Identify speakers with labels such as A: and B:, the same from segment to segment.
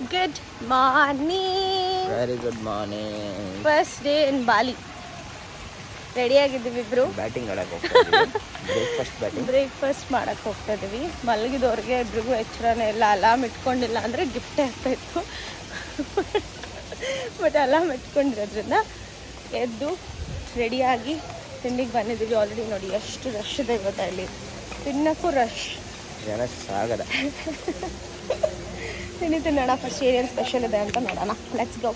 A: Good morning.
B: Very good morning.
A: First day in Bali. Ready ಆಗಿದ್ದೀವಿ ಇಬ್ರು.
B: Batting ಆಡಕ್ಕೆ ಹೋಗ್ತಾ ಇದ್ದೀವಿ.
A: ಬ್ರೇಕ್ಫಾಸ್ಟ್ ಮಾಡಕ್ಕೆ ಹೋಗ್ತಾ ಇದ್ದೀವಿ. ಮಲಗಿದವ್ರಿಗೆ ಇಬ್ರಿಗೂ ಎಚ್ಚರನೇ ಇಲ್ಲ. ಅಲಾರ್ಮ್ ಇಟ್ಕೊಂಡಿಲ್ಲ ಅಂದರೆ ಗಿಫ್ಟೇ ಆಗ್ತಾ ಇತ್ತು. ಬಟ್ ಅಲಾರ್ಮ್ ಇಟ್ಕೊಂಡಿರೋದ್ರಿಂದ ಎದ್ದು ರೆಡಿಯಾಗಿ ತಿಂಡಿಗೆ ಬಂದಿದ್ದೀವಿ. ಆಲ್ರೆಡಿ ನೋಡಿ ಎಷ್ಟು ರಶ್ ಇದೆ ಇವತ್ತು ಅಲ್ಲಿ. ತಿನ್ನಕ್ಕೂ ರಶ್,
B: ಜನ ಸಾಗದ.
A: ತಿನ್ನೋಣ. ಫಸ್ಟ್ ಏನೇನು ಸ್ಪೆಷಲ್ ಇದೆ ಅಂತ ನೋಡೋಣ. Let's go.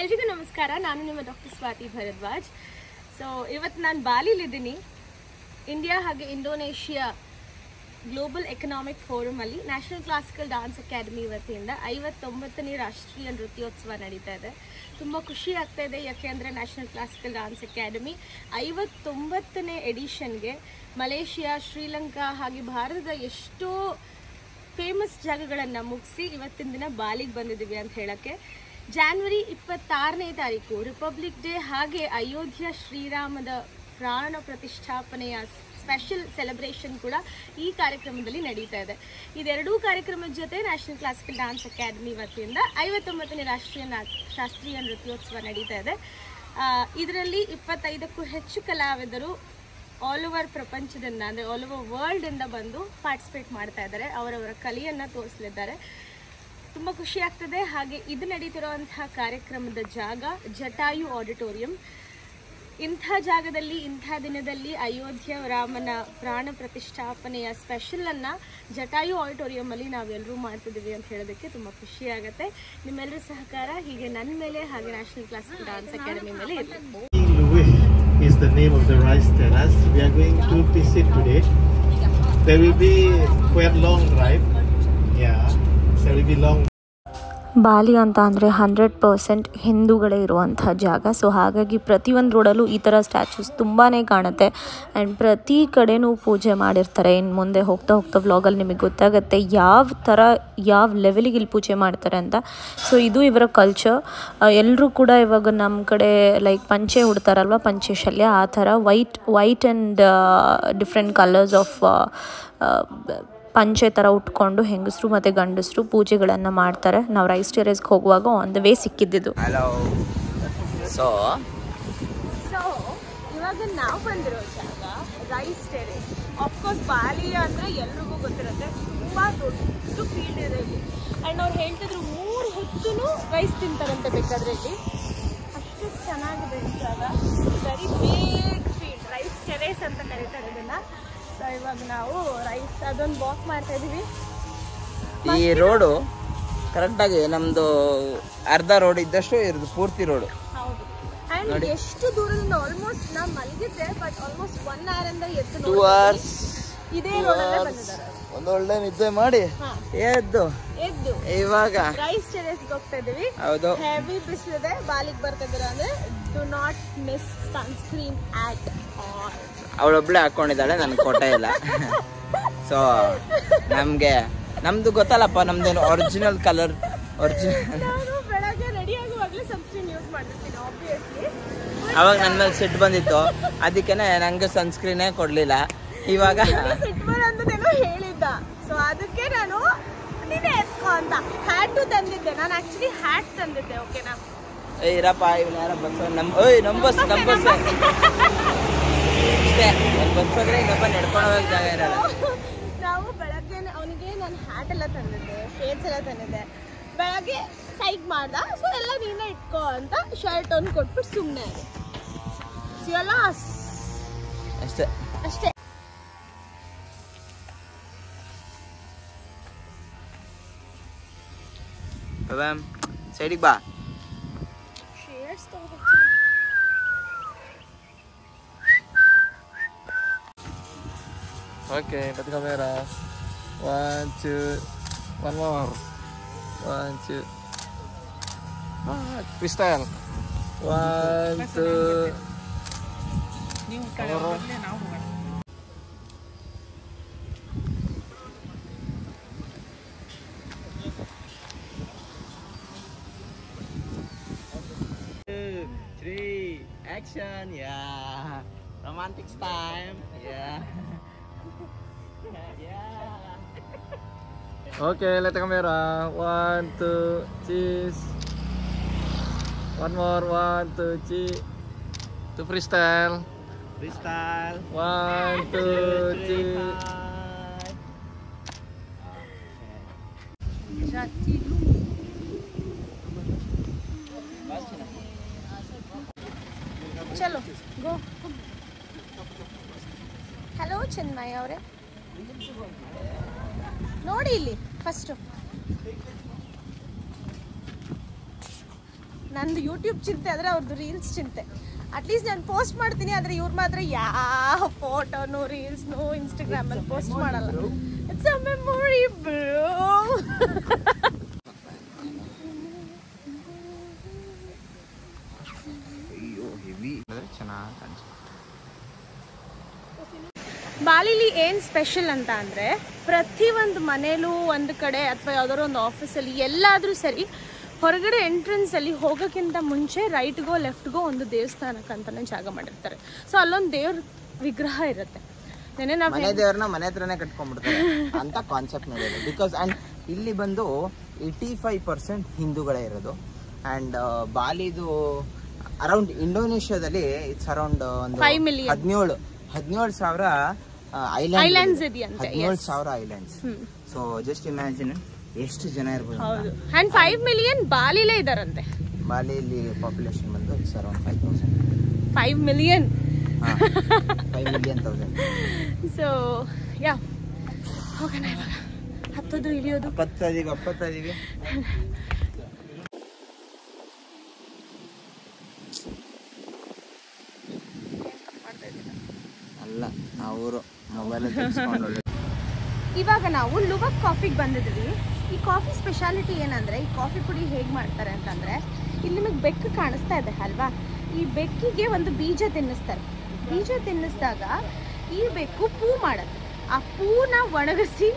A: ಎಲ್ರಿಗೂ ನಮಸ್ಕಾರ. ನಾನು ನಿಮ್ಮ ಡಾಕ್ಟರ್ ಸ್ವಾತಿ ಭರದ್ವಾಜ್. ಸೊ ಇವತ್ತು ನಾನು ಬಾಲಿಲಿದ್ದೀನಿ. ಇಂಡಿಯಾ ಹಾಗೆ ಇಂಡೋನೇಷ್ಯಾ ಗ್ಲೋಬಲ್ ಎಕನಾಮಿಕ್ ಫೋರಮಲ್ಲಿ ನ್ಯಾಷನಲ್ ಕ್ಲಾಸಿಕಲ್ ಡಾನ್ಸ್ ಅಕಾಡೆಮಿ ವತಿಯಿಂದ 59ನೇ ರಾಷ್ಟ್ರೀಯ ನೃತ್ಯೋತ್ಸವ ನಡೀತಾ ಇದೆ. ತುಂಬ ಖುಷಿ ಆಗ್ತಾ ಇದೆ. ಯಾಕೆಂದರೆ ನ್ಯಾಷನಲ್ ಕ್ಲಾಸಿಕಲ್ ಡಾನ್ಸ್ ಅಕಾಡೆಮಿ 59ನೇ ಎಡಿಷನ್ಗೆ ಮಲೇಷಿಯಾ, ಶ್ರೀಲಂಕಾ ಹಾಗೆ ಭಾರತದ ಎಷ್ಟೋ ಫೇಮಸ್ ಜಾಗಗಳನ್ನು ಮುಗಿಸಿ ಇವತ್ತಿನ ದಿನ ಬಾಲಿಗೆ ಬಂದಿದ್ದೀವಿ ಅಂತ ಹೇಳೋಕ್ಕೆ. ಜಾನ್ವರಿ 26ನೇ ತಾರೀಕು ರಿಪಬ್ಲಿಕ್ ಡೇ ಹಾಗೆ ಅಯೋಧ್ಯ ಶ್ರೀರಾಮದ ಪ್ರಾಣ ಪ್ರತಿಷ್ಠಾಪನೆಯ ಸ್ಪೆಷಲ್ ಸೆಲೆಬ್ರೇಷನ್ ಕೂಡ ಈ ಕಾರ್ಯಕ್ರಮದಲ್ಲಿ ನಡೀತಾ ಇದೆ. ಇದೆರಡೂ ಕಾರ್ಯಕ್ರಮದ ಜೊತೆ ನ್ಯಾಷನಲ್ ಕ್ಲಾಸಿಕಲ್ ಡಾನ್ಸ್ ಅಕಾಡೆಮಿ ವತಿಯಿಂದ 59ನೇ ಶಾಸ್ತ್ರೀಯ ನೃತ್ಯೋತ್ಸವ ನಡೀತಾ ಇದೆ. ಇದರಲ್ಲಿ 25ಕ್ಕೂ ಹೆಚ್ಚು ಕಲಾವಿದರು ಆಲ್ ಓವರ್ ಪ್ರಪಂಚದಿಂದ, ಅಂದರೆ ಆಲ್ ಓವರ್ ವರ್ಲ್ಡಿಂದ ಬಂದು ಪಾರ್ಟಿಸಿಪೇಟ್ ಮಾಡ್ತಾ ಇದ್ದಾರೆ. ಅವರವರ ಕಲೆಯನ್ನು ತೋರಿಸಲಿದ್ದಾರೆ. ತುಂಬ ಖುಷಿ ಆಗ್ತದೆ. ಹಾಗೆ ಇದು ನಡೀತಿರುವಂತಹ ಕಾರ್ಯಕ್ರಮದ ಜಾಗ ಜಟಾಯು ಆಡಿಟೋರಿಯಂ. ಇಂಥ ಜಾಗದಲ್ಲಿ ಇಂಥ ದಿನದಲ್ಲಿ ಅಯೋಧ್ಯ ರಾಮನ ಪ್ರಾಣ ಪ್ರತಿಷ್ಠಾಪನೆಯ ಸ್ಪೆಷಲನ್ನು ಜಟಾಯು ಆಡಿಟೋರಿಯಮಲ್ಲಿ ನಾವೆಲ್ಲರೂ ಮಾಡ್ತಿದ್ದೀವಿ ಅಂತ ಹೇಳೋದಕ್ಕೆ ತುಂಬ ಖುಷಿ ಆಗುತ್ತೆ. ನಿಮ್ಮೆಲ್ಲರ ಸಹಕಾರ ಹೀಗೆ ನನ್ನ ಮೇಲೆ ಹಾಗೆ ನ್ಯಾಷನಲ್ ಕ್ಲಾಸಿಕಲ್ ಡಾನ್ಸ್ ಅಕಾಡೆಮಿ ಮೇಲೆ ಇರಲಿ.
C: Is the name of the rice terrace. We are going to visit today. There will be quite long drive. Yeah, there will be long.
D: ಬಾಲಿ ಅಂತ ಅಂದರೆ 100% ಹಿಂದೂಗಳೇ ಇರುವಂಥ ಜಾಗ. ಸೊ ಹಾಗಾಗಿ ಪ್ರತಿಯೊಂದು ರೋಡಲ್ಲೂ ಈ ಥರ ಸ್ಟ್ಯಾಚ್ಯೂಸ್ ತುಂಬಾ ಕಾಣುತ್ತೆ. ಆ್ಯಂಡ್ ಪ್ರತಿ ಕಡೆನೂ ಪೂಜೆ ಮಾಡಿರ್ತಾರೆ. ಇನ್ನು ಮುಂದೆ ಹೋಗ್ತಾ ವ್ಲಾಗಲ್ಲಿ ನಿಮಗೆ ಗೊತ್ತಾಗುತ್ತೆ ಯಾವ ಲೆವೆಲಿಗೆ ಇಲ್ಲಿ ಪೂಜೆ ಮಾಡ್ತಾರೆ ಅಂತ. ಸೊ ಇದು ಇವರ ಕಲ್ಚರ್. ಎಲ್ಲರೂ ಕೂಡ ಇವಾಗ ನಮ್ಮ ಕಡೆ ಲೈಕ್ ಪಂಚೆ ಉಡ್ತಾರಲ್ವ, ಪಂಚೆ ಶಲ್ಯ, ಆ ಥರ white and different colours of ಪಂಚೆ ಥರ ಉಟ್ಕೊಂಡು ಹೆಂಗಸರು ಮತ್ತು ಗಂಡಸರು ಪೂಜೆಗಳನ್ನು ಮಾಡ್ತಾರೆ. ನಾವು ರೈಸ್ ಟೆರೇಸ್ಗೆ ಹೋಗುವಾಗ ಆನ್ ದ ವೇ ಸಿಕ್ಕಿದ್ದು.
B: ಹಲೋ. ಸೊ
A: ಇವಾಗ ನಾವು ಬಂದಿರೋ ಜಾಗ ರೈಸ್ ಟೆರೇಸ್. ಆಫ್ಕೋರ್ಸ್ ಬಾಲಿ ಅಂದರೆ ಎಲ್ರಿಗೂ ಗೊತ್ತಿರುತ್ತೆ. ತುಂಬ ದೊಡ್ಡ ಫೀಲ್ಡ್ ಇದೆ ಇಲ್ಲಿ. ಆ್ಯಂಡ್ ಅವ್ರು ಹೇಳ್ತಿದ್ರು 3 ಹೊತ್ತೂ ರೈಸ್ ತಿಂತಾರಂತೆ ಬೇಕಾದ್ರೆ ಇಲ್ಲಿ. ಅಷ್ಟು ಚೆನ್ನಾಗಿದೆ ಈ ಜಾಗ. Very big field, rice terrace ಅಂತ ಕರೀತಾರೆ ಇದನ್ನು. ಸೊ ಇವಾಗ ನಾವು ರೈಸ್ ಅದೊಂದು ವಾಕ್ ಮಾಡ್ತಾ ಇದೀವಿ.
B: ಈ ರೋಡು ಕರೆಕ್ಟಾಗಿ ನಮ್ದು ಅರ್ಧ ರೋಡ್ ಇದ್ದಷ್ಟು ಇರೋದು ಪೂರ್ತಿ ರೋಡು.
A: ಹೌದು. ಅಂಡ್ ಎಷ್ಟು ದೂರದಿಂದ ಆಲ್ಮೋಸ್ಟ್ ನಾವು ಮಲಗಿದ್ದೆ, ಬಟ್ ಆಲ್ಮೋಸ್ಟ್ 1 hour ಇಂದ ಎದ್ದು
B: 2 hours
A: ಇದೇ ರೋಡಲ್ಲೇ ಬಂದಿದ್ದಾರೆ.
B: ಒಂದು ಒಳ್ಳೆ ನಿದ್ದೆ ಮಾಡಿ ಎದ್ದು ಇವಾಗ
A: ರೈಸ್ ಟೆರೇಸ್ಗೆ ಹೋಗ್ತಾ ಇದೀವಿ.
B: ಹೌದು.
A: ಹೆವಿ ಬಿಸಿಲಿದೆ. ಬಾಲಿಗೆ ಬರ್ತಾ ಇದ್ದೀರಾ ಅಂದ್ರೆ do not miss sunscreen at all.
B: ಅವಳೊಬ್ಳೆ ಹಾಕೊಂಡಿದ್ದಾಳೆ, ನನ್ಗೆ ಕೊಟ್ಟೇ ಇಲ್ಲ. ಸೊ ನಮ್ದು ಗೊತ್ತಲ್ಲಪ್ಪ, ನಮ್ದೇನು ಒರಿಜಿನಲ್ ಕಲರ್.
A: ನಾನು ಬೆಳಗ್ಗೆ ರೆಡಿ ಆಗುವಾಗಲೇ ಸನ್ಸ್ಕ್ರೀನ್ ಯೂಸ್ ಮಾಡ್ತೀನಿ ಆಬ್ವಿಯಸ್ಲಿ.
B: ಅವಾಗ ನನ್ನ ಮೇಲೆ ಸಿಟ್ಟು ಬಂದಿತ್ತು, ಅದಕ್ಕೇನೆ ನಂಗೆ ಸನ್ಸ್ಕ್ರೀನೇ ಕೊಡ್ಲಿಲ್ಲ. ಇವಾಗ
A: ಸಿಟ್ಟು ಬರೋದೇನೋ ಹೇಳಿದ್ದ. ಸೊ ಅದಕ್ಕೆ ನಾನು ನೀನೇ ಎತ್ಕೋ ಅಂತ ಹ್ಯಾಟು ತಂದಿದ್ದೆ. ನಾನು ಆಕ್ಚುಲಿ ಹ್ಯಾಟ್ ತಂದಿದ್ದೆ. ಓಕೆನಾ?
B: ಇರಪ್ಪ, ಇವನ್ ಯಾರ ಬಸ್ ನಮ್ಮ ಬಸ್ ಬಸ್ಸಾದ್ರೆ ಇನ್ನೊಬ್ಬ ನಡ್ಕೊಂಡು ಹೋಗೋ ಜಾಗ ಇರಲ್ಲ.
A: ನಾವು ಬೆಳಗ್ಗೆ ಅವನಿಗೆ ನಾನು ಹ್ಯಾಟ್ ಎಲ್ಲ ತಂದಿದ್ದೆ, ಶೇಡ್ಸ್ ಎಲ್ಲ ತಂದಿದ್ದೆ. ಬೆಳಗ್ಗೆ ಸೈಕ್ ಮಾಡ್ದ. ಸೊ ಎಲ್ಲ ನೀನೇ ಇಟ್ಕೋ ಅಂತ ಶರ್ಟ್ ಒಂದು ಕೊಟ್ಬಿಟ್ಟು ಸುಮ್ಮನೆ ಆಗಿ ಸಿಗಲ್ಲ ಅಷ್ಟೇ.
B: ಸೈಡಿಗೆ ಬಾ.
A: ಶೇಡ್ಸ್ ತಗೋಬೇಕು.
C: Okay, cut the camera. 1, 2, one more. 1, 2. Freestyle. 1, 2.
B: one. Yeah. Romantic time. Yeah. Yeah.
E: Okay, let the camera. 1, 2, cheese. One more. 1, 2, cheese. To freestyle.
B: Freestyle.
E: 1, 2, cheese.
A: ಚಲೋ ಗೋ. ಹಲೋ ಚಿನ್ಮಯ್ ಅವರೇ, ನೋಡಿ ಇಲ್ಲಿ ಫಸ್ಟು ನಂದು ಯೂಟ್ಯೂಬ್ ಚಿಂತೆ ಆದರೆ ಅವ್ರದ್ದು ರೀಲ್ಸ್ ಚಿಂತೆ. ಅಟ್ಲೀಸ್ಟ್ ನಾನು ಪೋಸ್ಟ್ ಮಾಡ್ತೀನಿ, ಆದರೆ ಇವ್ರು ಮಾತ್ರ ಯಾವ ಫೋಟೋನು ರೀಲ್ಸ್ನು ಇನ್ಸ್ಟಾಗ್ರಾಮಲ್ಲಿ ಪೋಸ್ಟ್ ಮಾಡಲ್ಲ. It's a memory bro.
B: ಚೆನ್ನಾಗಿ ಕಾಣಿಸುತ್ತೆ.
A: ಬಾಲಿಲಿ ಏನು ಸ್ಪೆಷಲ್ ಅಂತ ಅಂದರೆ, ಪ್ರತಿಯೊಂದು ಮನೇಲೂ ಒಂದು ಕಡೆ ಅಥವಾ ಯಾವುದಾದ್ರು ಒಂದು ಆಫೀಸಲ್ಲಿ ಎಲ್ಲಾದರೂ ಸರಿ ಹೊರಗಡೆ ಎಂಟ್ರೆನ್ಸಲ್ಲಿ ಹೋಗೋಕ್ಕಿಂತ ಮುಂಚೆ ರೈಟ್ಗೋ ಲೆಫ್ಟ್ಗೋ ಒಂದು ದೇವಸ್ಥಾನಕ್ಕಂತಲೇ ಜಾಗ ಮಾಡಿರ್ತಾರೆ. ಸೊ ಅಲ್ಲೊಂದು ದೇವ್ರ ವಿಗ್ರಹ ಇರುತ್ತೆ.
B: ಮನೆ ದೇವ್ರನ್ನ ಮನೆ ಹತ್ರನೇ ಕಟ್ಕೊಂಡ್ಬಿಡ್ತಾರೆ ಅಂತ ಕಾನ್ಸೆಪ್ಟ್ ನೋಡೋದು. ಬಿಕಾಸ್ ಆ್ಯಂಡ್ ಇಲ್ಲಿ ಬಂದು 85% ಹಿಂದೂಗಳೇ ಇರೋದು. ಆ್ಯಂಡ್ ಬಾಲಿದು ಅರೌಂಡ್ ಇಂಡೋನೇಷ್ಯಾದಲ್ಲಿ ಇಟ್ಸ್ ಅರೌಂಡ್ ಒಂದು 17,000 ಐಲ್ಯಾಂಡ್ಸ್ ಇದೆಯಂತೆ. 17,000 ಐಲ್ಯಾಂಡ್ಸ್. ಸೊ ಜಸ್ಟ್ ಇಮ್ಯಾಜಿನ್ ಎಷ್ಟು ಜನ ಇರ್ಬೋದು.
A: ಹೌದು. ಅಂಡ್ 5 ಮಿಲಿಯನ್ ಬಾಲಿಲೇ ಇದಾರಂತೆ.
B: ಬಾಲಿಯಲ್ಲಿ ಪಾಪ್ಯುಲೇಷನ್ ಬಂದು it's around 5,000.
A: 5 million.
B: 5,000,000.
A: So yeah ಹೋಗೋಣ ಇವಾಗ. ಹತ್ತೋದು ಇಳಿಯೋದು
B: ಅಪ್ಪತ್ತದೀವಿ. ಅಲ್ಲ ಅವರು ಮೊಬೈಲ್
A: ಇವಾಗ ನಾವು ಲುವಕ್ ಕಾಫಿಗೆ ಬಂದಿದ್ವಿ. ಈ ಕಾಫಿ ಸ್ಪೆಷಾಲಿಟಿ ಏನಂದರೆ, ಈ ಕಾಫಿ ಪುಡಿ ಹೇಗೆ ಮಾಡ್ತಾರೆ ಅಂತಂದರೆ, ಇಲ್ಲಿ ನಿಮಗೆ ಬೆಕ್ಕು ಕಾಣಿಸ್ತಾ ಇದೆ ಅಲ್ವಾ, ಈ ಬೆಕ್ಕಿಗೆ ಒಂದು ಬೀಜ ತಿನ್ನಿಸ್ತಾರೆ. ಬೀಜ ತಿನ್ನಿಸಿದಾಗ ಈ ಬೆಕ್ಕು ಪೂ ಮಾಡುತ್ತೆ. ಆ ಪೂನ ಒಣಗಿಸಿ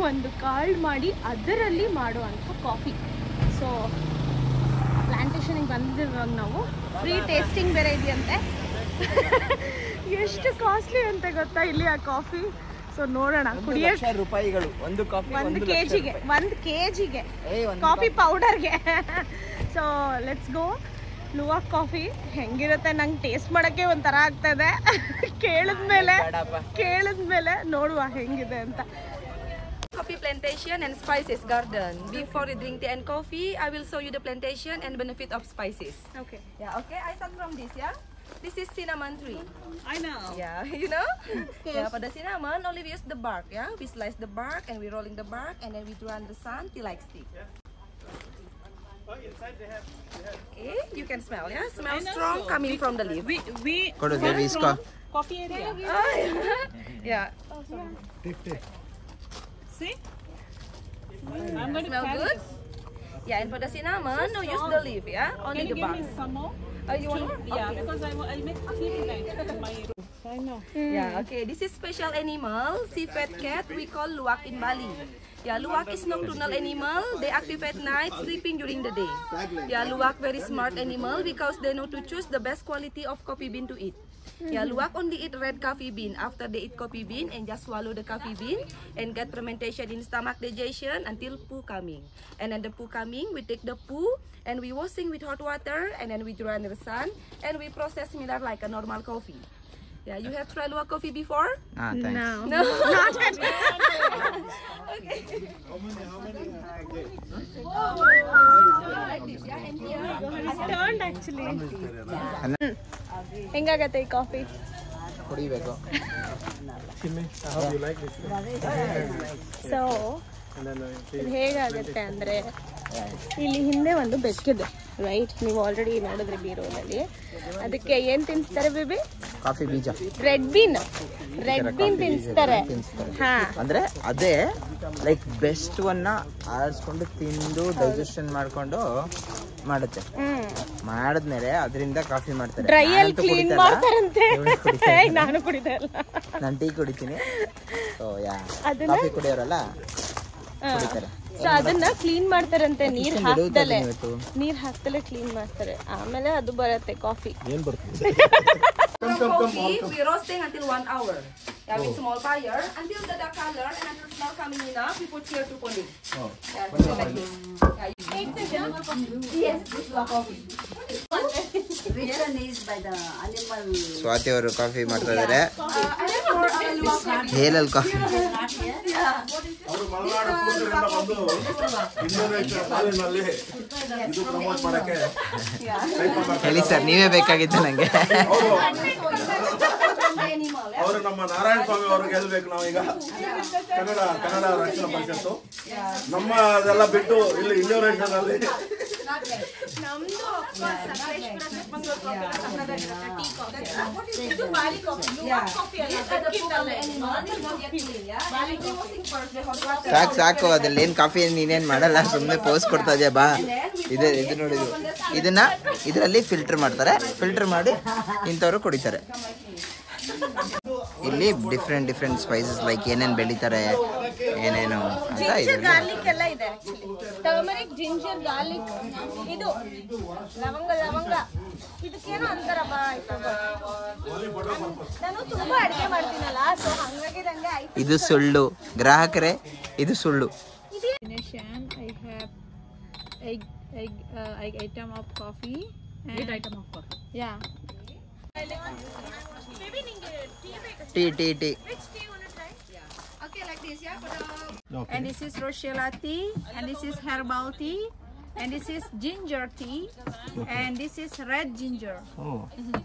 A: ಒಂದು ಕಾಳು ಮಾಡಿ ಅದರಲ್ಲಿ ಮಾಡುವಂಥ ಕಾಫಿ. ಸೊ ಪ್ಲಾಂಟೇಶನಿಗೆ ಬಂದಿರುವಾಗ ನಾವು ಫ್ರೀ ಟೇಸ್ಟಿಂಗ್ ಬೇರೆ ಇದೆಯಂತೆ. ಎಷ್ಟು ಕಾಸ್ಟ್ಲಿ ಅಂತ ಗೊತ್ತಾ ಇಲ್ಲಿ ಆ ಕಾಫಿ. ಸೊ ನೋಡೋಣ, ಕುಡಿಯೋಕೆ
B: ರೂಪಾಯಿಗಳು ಒಂದು ಕಾಫಿ,
A: ಒಂದು ಕೆಜಿಗೆ ಕಾಫಿ ಪೌಡರ್ಗೆ. So let's go. Luwak coffee ಹೆಂಗಿರುತ್ತೆ ನಂಗೆ ಟೇಸ್ಟ್ ಮಾಡೋಕ್ಕೆ ಒಂಥರ ಆಗ್ತಾ ಇದೆ. ಕೇಳಿದ್ಮೇಲೆ ನೋಡುವ ಹೆಂಗಿದೆ ಅಂತ.
F: Coffee plantation and spices garden. Before you drink tea and coffee, I will show you the plantation and benefit of spices.
A: Okay.
F: Yeah, okay. I start from this, yeah. This is cinnamon tree.
A: I know.
F: Yeah, you know? Yeah, for the cinnamon, only we use the bark, yeah. We slice the bark and we rolling the bark and then we draw on the sun till like stick. Okay, you can smell, yeah. Smell strong coming from the leaf.
A: We coffee area.
F: Yeah.
A: See?
F: Smell good? Yeah, and for the cinnamon, no use the leaf, yeah. Only the bark.
A: Some more?
F: You want more?
A: Yeah,
F: Okay.
A: because I'll make tea tonight. I know.
F: Yeah, okay. This is special animal, seafood cat. We call luwak in Bali. Yeah, luwak is nocturnal animal. They active at night, sleeping during the day. Yeah, luwak very smart animal because they know to choose the best quality of coffee bean to eat. Yeah, luwak only eat red coffee bean. After they eat coffee bean and just swallow the coffee bean and get fermentation in stomach digestion until poo coming. And then the poo coming, we take the poo and we washing with hot water and then we dry in the sun and we process similar like a normal coffee. Yeah, you have tried luwak coffee before?
B: thanks.
A: No.
F: No, not yet. Okay.
A: Turned actually. ಹೆಂಗಾಗತ್ತೆ ಈ coffee?
B: ಕುಡಿಬೇಕು.
A: So ಇದು ಹೇಗಾಗತ್ತೆ ಅಂದರೆ, ಇಲ್ಲಿ ಹಿಂದೆ ಒಂದು ಬೆಕ್ಕಿದೆ right, ನೀವು already ನೋಡಿದ್ರಿ ಬೀರೋದಲ್ಲಿ. ಅದಕ್ಕೆ ಏನು ತಿನ್ನಿಸ್ತಾರೆ ಬೇಬಿ?
B: ಕಾಫಿ ಬೀಜ,
A: ರೆಡ್ ಬೀನ್ ತಿನ್ನಿಸ್ತಾರೆ. ಹಾ,
B: ಅಂದ್ರೆ ಅದೇ ಲೈಕ್ ಬೆಸ್ಟ್ ವನ್ನ ಆರಿಸ್ಕೊಂಡು ತಿಂದು ಡೈಜೆಷನ್ ಮಾಡ್ಕೊಂಡು ಮಾಡುತ್ತೆ. ಮಾಡಿದ್ಮೇಲೆ ಅದರಿಂದ ಕಾಫಿ ಮಾಡ್ತಾರೆ.
A: ಡ್ರೈ ಅಲ್ಲಿ ಕ್ಲೀನ್ ಮಾಡ್ತಾರಂತೆ. ನಾನು ಕುಡಿದೆ ಅಲ್ಲ,
B: ನಾನು ಟೀ ಕುಡಿತೀನಿ. ಸೊ ಯಾ
A: ಅದನ್ನ
B: ಕಾಫಿ ಕುಡಿಯೋರಲ್ಲ ಕುಡಿತಾರೆ.
A: ಸೊ ಅದನ್ನ ಕ್ಲೀನ್ ಮಾಡ್ತಾರಂತೆ, ನೀರ್ ಹಾಕ್ದಲೆ ಕ್ಲೀನ್ ಮಾಡ್ತಾರೆ. ಆಮೇಲೆ ಅದು ಬರುತ್ತೆ coffee.
F: Coffee, we roasting until 1 hour. Yeah, with small fire until the dark color and until smell coming enough. We put here to cold. Oh. Yeah, like this. Yes, this is coffee.
G: Reason is by the animal.
B: Swathi ಅವರು coffee ಮಾಡ್ತಾ ಇದ್ದಾರೆ. ಹೇಲಲ್ coffee.
H: ಅವರು ಮಲೆನಾಡು ಪೂರ್ತಿಯಿಂದ ಬಂದು Indonesia ಬಾಲಿನಲ್ಲಿ ಇದು promote ಮಾಡಕ್ಕೆ
B: ಹೇಳಿ sir, ನೀವೇ ಬೇಕಾಗಿತ್ತು ನಂಗೆ.
H: ಅವರು ನಮ್ಮ ನಾರಾಯಣ ಸ್ವಾಮಿ ಅವರು ಗೆಲ್ಬೇಕು. ನಾವೀಗ ಕನ್ನಡ ರಕ್ಷಣಾ ಪರಿಷತ್ತು ನಮ್ಮ ಅದೆಲ್ಲ ಬಿಟ್ಟು ಇಲ್ಲಿ ಇಂಡೋನೇಷ್ಯಾದಲ್ಲಿ
B: ಸಾಕು ಅದ್ರಲ್ಲಿ ಏನ್ ಕಾಫಿ ನೀನೇನ್ ಮಾಡಲ್ಲ, ಸುಮ್ಮನೆ ಪೋಸ್ ಕೊಡ್ತಾ ಇದೆಯಾ ಬಾ. ಇದು ನೋಡಿದ್ರು, ಇದನ್ನ ಇದರಲ್ಲಿ ಫಿಲ್ಟರ್ ಮಾಡ್ತಾರೆ. ಫಿಲ್ಟರ್ ಮಾಡಿ ಇಂಥವ್ರು ಕುಡಿತಾರೆ. ಇಲ್ಲಿ ಡಿಫ್ರೆಂಟ್ ಸ್ಪೈಸಸ್ ಲೈಕ್ ಏನೇನು ಬೆಳಿತಾರೆ ಏನೇನು ಅಂತ ಇದೆ.
A: ಗಾರ್ಲಿಕ್ ಎಲ್ಲ ಇದೆ, ಟರ್ಮರಿಕ್, ಜಿಂಜರ್, ಗಾರ್ಲಿಕ್, ಇದು ಲವಂಗ ಇದಕ್ಕೇನೋ ಅಂತಾರಪ್ಪ. ನಾನು ತುಂಬಾ ಅಡಿಗೆ ಮಾಡ್ತೀನಲ್ಲ, ಸೊ ಹಂಗಾಗಿ ನಂಗೆ ಆಯ್ತು.
B: ಇದು ಸುಳ್ಳು ಗ್ರಾಹಕರೇ, ಇದು ಸುಳ್ಳು.
I: I have egg item of coffee. Eight item of coffee. Yeah.
B: Tea
A: Which tea you want to try?
F: Okay, like this, yeah.
H: Okay.
I: And this is Rochella tea, and this is herbal tea, and this is ginger tea, and this is red ginger.
H: Oh,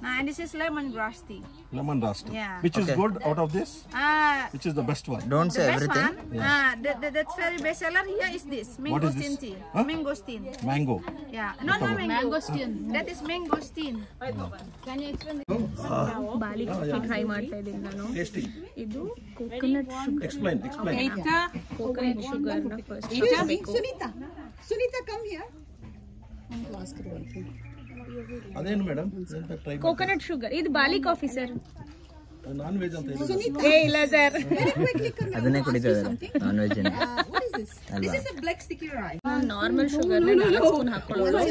I: And this is lemongrass tea.
H: lemongrass tea.
I: Yeah.
H: Which is good out of this? Which is the best one?
B: Don't say
I: The best
B: everything.
I: one, that's very best seller here is this mangosteen
H: this?
I: tea.
H: Huh?
I: Mangosteen.
H: Mango.
I: Yeah, not mangosteen. That is mangosteen. Can you explain?
A: Bali coffee try ಮಾಡ್ತಾ ಇದ್ದೀನಿ ನಾನು.
H: Tasty.
A: ಇದು coconut sugar.
H: Explain.
A: Coconut sugar ನ first ಹಾಕಬೇಕು.
G: Sunita, come here.
H: ಅದೇನು madam? Try
A: coconut sugar, ಇದು Bali coffee sir.
H: Non veg ಅಂತ ಹೇಳಿದ್ರು.
A: ಇಲ್ಲ ಸರ್,
B: ಅದನ್ನೇ ಕುಡಿತಾ ಇದ್ದಾರೆ, non veg
G: What is this? This is a black sticky rice.
A: Normal sugar 4 spoon ಹಾಕೊಳ್ಳೋದು.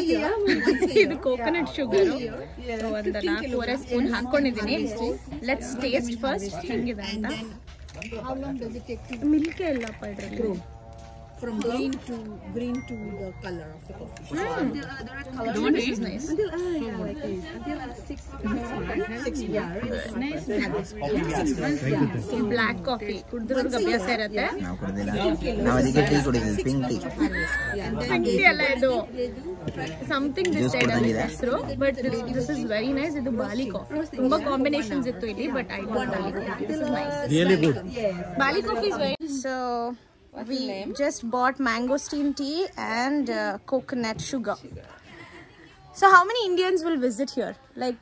A: ಇದು ಕೋಕೋನಟ್ ಶುಗರ್, ಒಂದು 4 ಸ್ಪೂನ್ ಹಾಕೊಂಡಿದ್ದೀನಿ. ಲೆಟ್ಸ್ ಟೇಸ್ಟ್ ಫಸ್ಟ್ ಹೆಂಗಿದೆ ಅಂತ.
G: How long does it take to
A: milk ಎಲ್ಲಪ್ಪ ಇದರಲ್ಲಿ.
G: from green to the color of the coffee?
A: The one is nice.
G: Until like this. Until 6 months. Yeah,
A: So black coffee ಕುಡಿದ್ರಿಗೆ ಅಭ್ಯಾಸ ಇರುತ್ತೆ.
B: ನಾವು ಕುಡಿದಿಲ್ಲ, ನಾವು ಅದಕ್ಕೆ ಟೀ ಕುಡಿದಿದ್ವಿ, ಪಿಂಕ್ ಟೀ.
A: ಪಿಂಕ್ ಟೀ ಅಲ್ಲ ಇದು, ಸಮಥಿಂಗ್ ದಿಸ್ ಸೈಡ್ ಅಂತ ಹೆಸರು. But this is very nice. ಇದು ಬಾಲಿ ಕಾಫಿ, ತುಂಬಾ ಕಾಂಬಿನೇಷನ್ಸ್ ಇತ್ತು ಇಲ್ಲಿ, but I got Bali coffee. This is nice.
H: Really good.
A: Bali coffee is very. So we just bought mangosteen tea and coconut sugar. So how many Indians will visit here? Like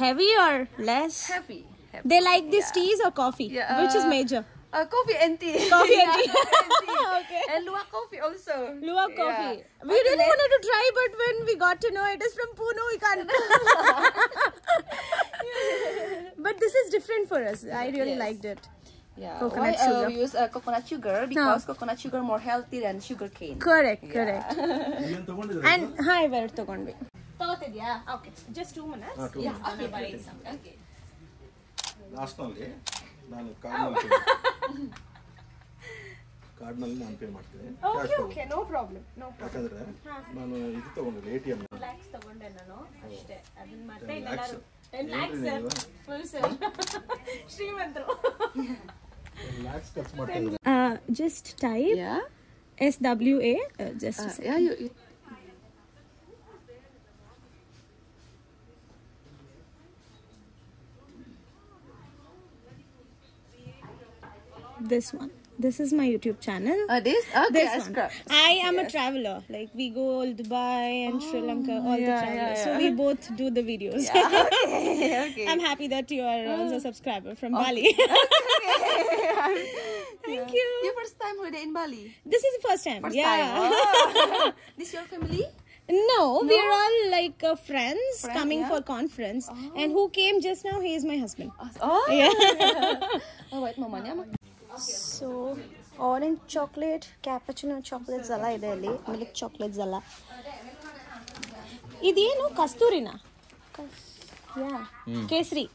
A: heavy or less?
F: Heavy.
A: They like these teas or coffee?
F: Yeah,
A: Which is major?
F: Coffee and tea.
A: Coffee and tea. Okay.
F: And luwak coffee also.
A: Luwak coffee. We really wanted to try, but when we got to know it is from Pune, we can't. But this is different for us. I really liked it.
F: Yeah.
A: Coconut
F: Why,
A: sugar.
F: we use coconut sugar because coconut sugar more healthy than sugar cane.
A: Correct.
H: ಏನ್ ತಗೊಂಡಿದ್ರೆ?
A: And hi, where ತಗೊಂಡ್ವಿ? ತಗೋತಿದ್ಯಾ? Okay. Just 2 minutes.
F: Yeah. Okay.
H: Last ನಲ್ಲಿ ನಾನು ಕಾರ್ಡ್ನಲ್ಲಿ ನಾನು pay ಮಾಡ್ತೀನಿ.
A: Okay. No problem.
H: ಯಾಕಂದ್ರೆ ನಾನು ಇದು ತಗೊಂಡಿಲ್ಲ, ATM.
A: Lakhs ತಗೊಂಡೆ ನಾನು ಅಷ್ಟೇ. ಅದನ್ನ ಮತ್ತೆ
H: 10
A: ಎಲ್ಲರೂ
H: lakhs.
A: 10 lakhs sir. Full sir. ಶ್ರೀಮಂತರು.
H: ಲ್ಯಾಕ್ಸ್ ಖರ್ಚು ಮಾಡ್ತಾ ಇದ್ದಾರೆ.
A: Just type SWA. Just a second.
F: Yeah, you
A: This one. This is my YouTube channel.
F: this? Okay,
A: This one. I am a traveler. Like we go all Dubai and Sri Lanka, all the travelers. So we both do the videos.
F: Okay.
A: I'm happy that you are also a subscriber from Bali. Thank you.
F: Your first time holiday in Bali?
A: This is the first time.
F: First
A: yeah.
F: time. Oh. This your family?
A: No, we are all like friends coming for conference. And who came just now? He is my husband.
F: Oh.
A: Yeah.
F: Oh, wait, mamanya.
A: So
J: orange chocolate, cappuccino chocolates ಎಲ್ಲ ಇದೆ ಅಲ್ಲಿ, milk chocolates ಎಲ್ಲ. ಇದೇನು ಕಸ್ತೂರಿನ? ಕೇಸರಿ.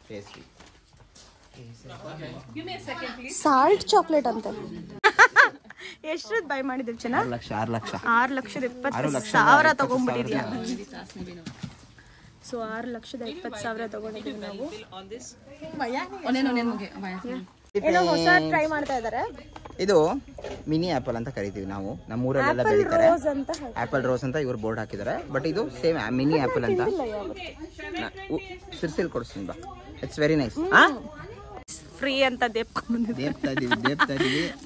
J: Salt chocolate ಅಂತ. ಎಷ್ಟ್ರದ್ದು by ಮಾಡಿದ್ದೀವಿ ಚೆನ್ನಾಗಿ? 6,20,000 ತಗೊಂಡ್ಬಿಟ್ಟಿದ್ಯಾ? So 6,20,000 ತಗೊಂಡಿದ್ದೀವಿ ನಾವು. ಏನೋ ಹೊಸ ಟ್ರೈ ಮಾಡ್ತಾ ಇದ್ದಾರೆ.
B: ಇದು ಮಿನಿ ಆಪಲ್ ಅಂತ ಕರಿತೀವಿ ನಾವು, ನಮ್ಮ ಊರಲ್ಲೆಲ್ಲ ಬೆಳೀತಾರೆ. ಆಪಲ್ ರೋಸ್ ಅಂತ ಇವ್ರು ಬೋರ್ಡ್ ಹಾಕಿದ್ದಾರೆ. ಬಟ್ ಇದು ಸೇಮ್ ಮಿನಿ ಆಪಲ್ ಅಂತ. ಸಿರ್ಸಿಲ್ ಕೊಡ್ತೀನಿ ಬಾ, ಇಟ್ಸ್ ವೆರಿ ನೈಸ್.
J: ಫ್ರೀ ಅಂತ ದೇಪ್ತಾ
B: ಇದೀವಿ.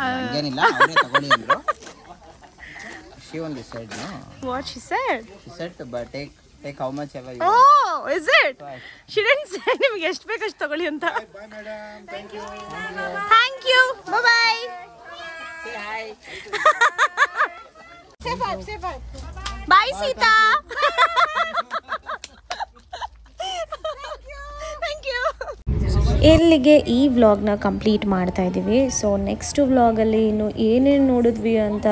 B: ಹಂಗೇನಿಲ್ಲ, ಅವರೇ ತಗೊಳ್ಳಿ ಅಂದ್ರು. She only said no.
J: What she said?
B: She said but take how much ever you
J: want. Oh, is it? She didn't say ನಿಮಗೆ ಎಷ್ಟು ಬೇಕು ಅಷ್ಟು ತಗೊಳ್ಳಿ ಅಂತ.
C: Bye madam. Thank you.
J: Thank you. Bye bye.
B: Say hi.
J: Say bye. Bye Sita. Thank you.
D: ಇಲ್ಲಿಗೆ ಈ ವ್ಲಾಗ್ನ complete ಮಾಡ್ತಾ ಇದ್ದೀವಿ. ಸೊ ನೆಕ್ಸ್ಟ್ ವ್ಲಾಗಲ್ಲಿ ಇನ್ನು ಏನೇನು ನೋಡಿದ್ವಿ ಅಂತ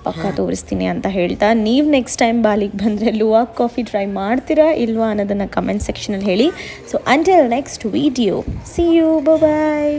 D: ಪಕ್ಕ ತೋರಿಸ್ತೀನಿ ಅಂತ ಹೇಳ್ತಾ, ನೀವು ನೆಕ್ಸ್ಟ್ ಟೈಮ್ ಬಾಲಿಗೆ ಬಂದರೆ ಲುವಾಕ್ ಕಾಫಿ ಟ್ರೈ ಮಾಡ್ತೀರಾ ಇಲ್ವಾ ಅನ್ನೋದನ್ನು ಕಮೆಂಟ್ ಸೆಕ್ಷನಲ್ಲಿ ಹೇಳಿ. So until next video, see you, bye.